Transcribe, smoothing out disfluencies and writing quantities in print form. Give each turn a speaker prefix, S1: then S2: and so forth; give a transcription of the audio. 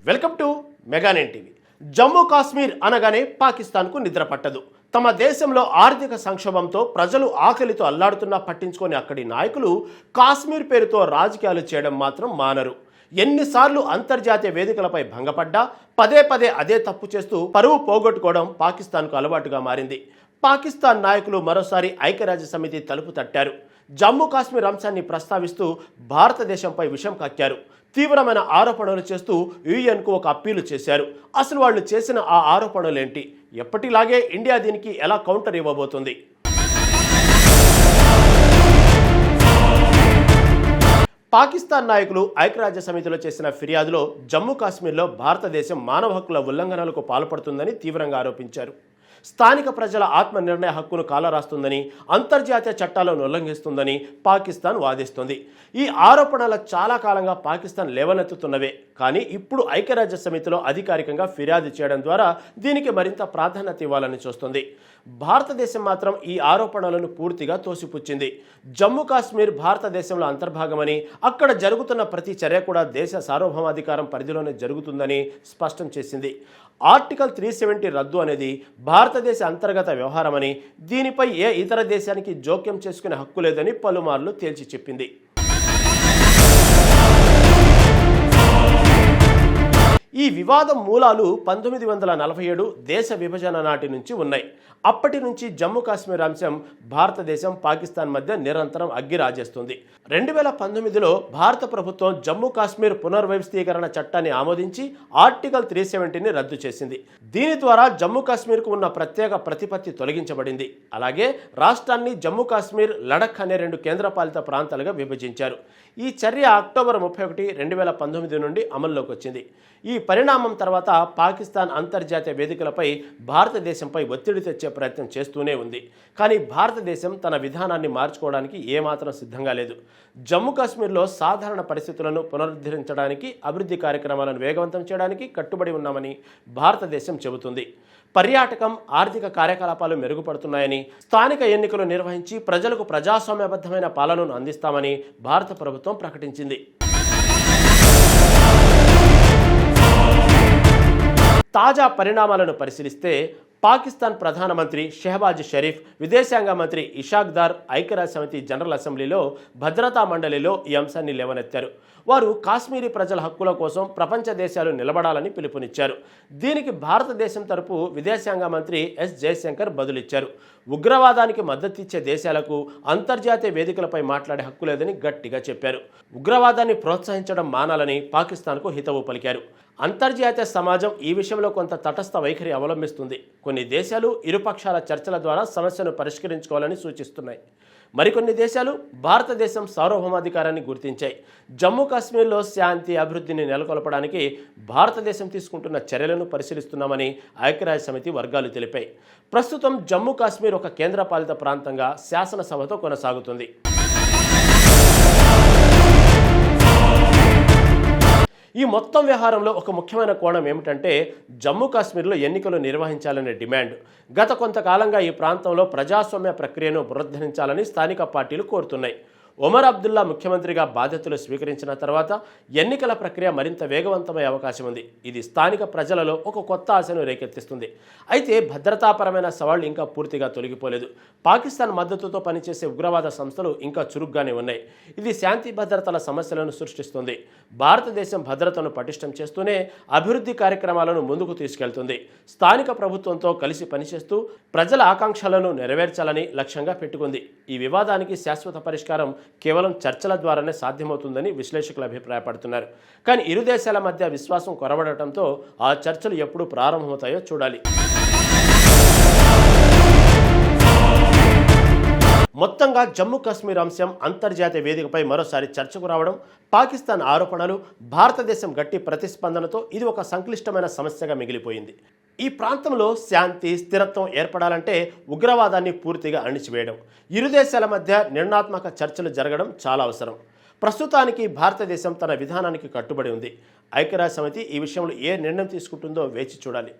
S1: Welcome to Mega Nine TV. Jammu Kashmir అనగానే పాకిస్తాన్కు నిద్ర పట్టదు. తమ దేశంలో ఆర్థిక సంక్షోభంతో ప్రజలు ఆకలితో అల్లాడుతున్నా పట్టించుకొని అక్కడి నాయకులు కాశ్మీర్ పేరుతో రాజకీయాలు చేయడం మాత్రం మానరు. ఎన్నిసార్లు అంతర్జాతీయ వేదికలపై భంగపడ్డా పదే పదే అదే తప్పు చేస్తూ పరువు పోగొట్టుకోవడం పాకిస్తాన్కు అలవాటుగా మారింది. పాకిస్తాన్ నాయకులు మరోసారి ఐక్యరాజ్య సమితి తలుపు తట్టారు. జమ్మూ కాశ్మీర్ అంశాన్ని ప్రస్తావిస్తూ భారతదేశంపై విషం కక్కారు. తీవ్రమైన ఆరోపణలు చేస్తూ యుఎన్కు ఒక అప్పీలు చేశారు. అసలు వాళ్ళు చేసిన ఆ ఆరోపణలేంటి? ఎప్పటిలాగే ఇండియా దీనికి ఎలా కౌంటర్ ఇవ్వబోతుంది? పాకిస్తాన్ నాయకులు ఐక్యరాజ్య సమితిలో చేసిన ఫిర్యాదులో జమ్మూ కాశ్మీర్లో భారతదేశం మానవ హక్కుల ఉల్లంఘనలకు పాల్పడుతుందని తీవ్రంగా ఆరోపించారు. స్థానిక ప్రజల ఆత్మ నిర్ణయ హక్కును కాలరాస్తుందని, అంతర్జాతీయ చట్టాలను ఉల్లంఘిస్తుందని పాకిస్తాన్ వాదిస్తుంది. ఈ ఆరోపణలు చాలా కాలంగా పాకిస్తాన్ లేవనెత్తుతున్నవే. కానీ ఇప్పుడు ఐక్యరాజ్య సమితిలో అధికారికంగా ఫిర్యాదు చేయడం ద్వారా దీనికి మరింత ప్రాధాన్యత ఇవ్వాలని చూస్తుంది. భారతదేశం మాత్రం ఈ ఆరోపణలను పూర్తిగా తోసిపుచ్చింది. జమ్మూ కాశ్మీర్ భారతదేశంలో అంతర్భాగమని, అక్కడ జరుగుతున్న ప్రతి చర్య కూడా దేశ సార్వభౌమాధికారం పరిధిలోనే జరుగుతుందని స్పష్టం చేసింది. ఆర్టికల్ 370 రద్దు అనేది భారతదేశ అంతర్గత వ్యవహారమని, దీనిపై ఏ ఇతర దేశానికి జోక్యం చేసుకునే హక్కు లేదని పలుమార్లు తేల్చి చెప్పింది. ఈ వివాదం మూలాలు 1947 దేశ విభజన నాటి నుంచి ఉన్నాయి. అప్పటి నుంచి జమ్మూ కాశ్మీర్ అంశం భారతదేశం, పాకిస్తాన్ మధ్య నిరంతరం అగ్గిరాజేస్తుంది. 2019లో భారత ప్రభుత్వం జమ్మూ కాశ్మీర్ పునర్వ్యవస్థీకరణ చట్టాన్ని ఆమోదించి ఆర్టికల్ 370ని రద్దు చేసింది. దీని ద్వారా జమ్మూ కాశ్మీర్కు ఉన్న ప్రత్యేక ప్రతిపత్తి తొలగించబడింది. అలాగే రాష్ట్రాన్ని జమ్మూ కాశ్మీర్, లడఖ్ అనే 2 కేంద్రపాలిత ప్రాంతాలుగా విభజించారు. ఈ చర్య అక్టోబర్ 31, 2019 నుండి అమల్లోకి వచ్చింది. ఈ పరిణామం తర్వాత పాకిస్తాన్ అంతర్జాతీయ వేదికలపై భారతదేశంపై ఒత్తిడి తెచ్చే ప్రయత్నం చేస్తూనే ఉంది. కానీ భారతదేశం తన విధానాన్ని మార్చుకోవడానికి ఏమాత్రం సిద్ధంగా లేదు. జమ్మూ కాశ్మీర్లో సాధారణ పరిస్థితులను పునరుద్ధరించడానికి, అభివృద్ధి కార్యక్రమాలను వేగవంతం చేయడానికి కట్టుబడి ఉన్నామని భారతదేశం చెబుతుంది. పర్యాటకం, ఆర్థిక కార్యకలాపాలు మెరుగుపడుతున్నాయని, స్థానిక ఎన్నికలు నిర్వహించి ప్రజలకు ప్రజాస్వామ్యబద్ధమైన పాలనను అందిస్తామని భారత ప్రభుత్వం ప్రకటించింది. తాజా పరిణామాలను పరిశీలిస్తే పాకిస్తాన్ ప్రధానమంత్రి షెహబాజ్ షరీఫ్, విదేశాంగ మంత్రి ఇషాక్ దార్ ఐక్యరాజ్య సమితి జనరల్ అసెంబ్లీలో భద్రతా మండలిలో ఈ అంశాన్ని లేవనెత్తారు. వారు కాశ్మీరీ ప్రజల హక్కుల కోసం ప్రపంచ దేశాలు నిలబడాలని పిలుపునిచ్చారు. దీనికి భారతదేశం తరపు విదేశాంగ మంత్రి ఎస్ జయశంకర్ బదులిచ్చారు. ఉగ్రవాదానికి మద్దతిచ్చే దేశాలకు అంతర్జాతీయ వేదికలపై మాట్లాడే హక్కు లేదని గట్టిగా చెప్పారు. ఉగ్రవాదాన్ని ప్రోత్సహించడం మానాలని పాకిస్తాన్కు హితవు పలికారు. అంతర్జాతీయ సమాజం ఈ విషయంలో కొంత తటస్థ వైఖరి అవలంబిస్తుంది. కొన్ని దేశాలు ఇరుపక్షాల చర్చల ద్వారా సమస్యను పరిష్కరించుకోవాలని సూచిస్తున్నాయి. మరికొన్ని దేశాలు భారతదేశం సార్వభౌమాధికారాన్ని గుర్తించాయి. జమ్మూ కాశ్మీర్లో శాంతి, అభివృద్ధిని నెలకొల్పడానికి భారతదేశం తీసుకుంటున్న చర్యలను పరిశీలిస్తున్నామని ఐక్యరాజ్య సమితి వర్గాలు తెలిపాయి. ప్రస్తుతం జమ్మూ కాశ్మీర్ ఒక కేంద్రపాలిత ప్రాంతంగా శాసనసభతో కొనసాగుతుంది. ఈ మొత్తం వ్యవహారంలో ఒక ముఖ్యమైన కోణం ఏమిటంటే జమ్మూ కాశ్మీర్లో ఎన్నికలు నిర్వహించాలనే డిమాండ్. గత కొంతకాలంగా ఈ ప్రాంతంలో ప్రజాస్వామ్య ప్రక్రియను పునరుద్ధరించాలని స్థానిక పార్టీలు కోరుతున్నాయి. ఒమర్ అబ్దుల్లా ముఖ్యమంత్రిగా బాధ్యతలు స్వీకరించిన తర్వాత ఎన్నికల ప్రక్రియ మరింత వేగవంతమయ్యే అవకాశం ఉంది. ఇది స్థానిక ప్రజలలో ఒక కొత్త ఆశను రేకెత్తిస్తుంది. అయితే భద్రతాపరమైన సవాళ్లు ఇంకా పూర్తిగా తొలగిపోలేదు. పాకిస్తాన్ మద్దతుతో పనిచేసే ఉగ్రవాద సంస్థలు ఇంకా చురుగ్గానే ఉన్నాయి. ఇది శాంతి భద్రతల సమస్యలను సృష్టిస్తుంది. భారతదేశం భద్రతను పటిష్టం చేస్తూనే అభివృద్ధి కార్యక్రమాలను ముందుకు తీసుకెళ్తుంది. స్థానిక ప్రభుత్వంతో కలిసి పనిచేస్తూ ప్రజల ఆకాంక్షలను నెరవేర్చాలని లక్ష్యంగా పెట్టుకుంది. ఈ వివాదానికి శాశ్వత పరిష్కారం కేవలం చర్చల ద్వారానే సాధ్యమవుతుందని విశ్లేషకులు అభిప్రాయపడుతున్నారు. కానీ ఇరు దేశాల మధ్య విశ్వాసం కొరవడటంతో ఆ చర్చలు ఎప్పుడు ప్రారంభమవుతాయో చూడాలి. మొత్తంగా జమ్మూ కాశ్మీర్ అంశం అంతర్జాతీయ వేదికపై మరోసారి చర్చకు రావడం, పాకిస్తాన్ ఆరోపణలు, భారతదేశం గట్టి ప్రతిస్పందనతో ఇది ఒక సంక్లిష్టమైన సమస్యగా మిగిలిపోయింది. ఈ ప్రాంతంలో శాంతి, స్థిరత్వం ఏర్పడాలంటే ఉగ్రవాదాన్ని పూర్తిగా అణిచివేయడం, ఇరు దేశాల మధ్య నిర్ణయాత్మక చర్చలు జరగడం చాలా అవసరం. ప్రస్తుతానికి భారతదేశం తన విధానానికి కట్టుబడి ఉంది. ఐక్యరాజ్య సమితి ఈ విషయంలో ఏ నిర్ణయం తీసుకుంటుందో వేచి చూడాలి.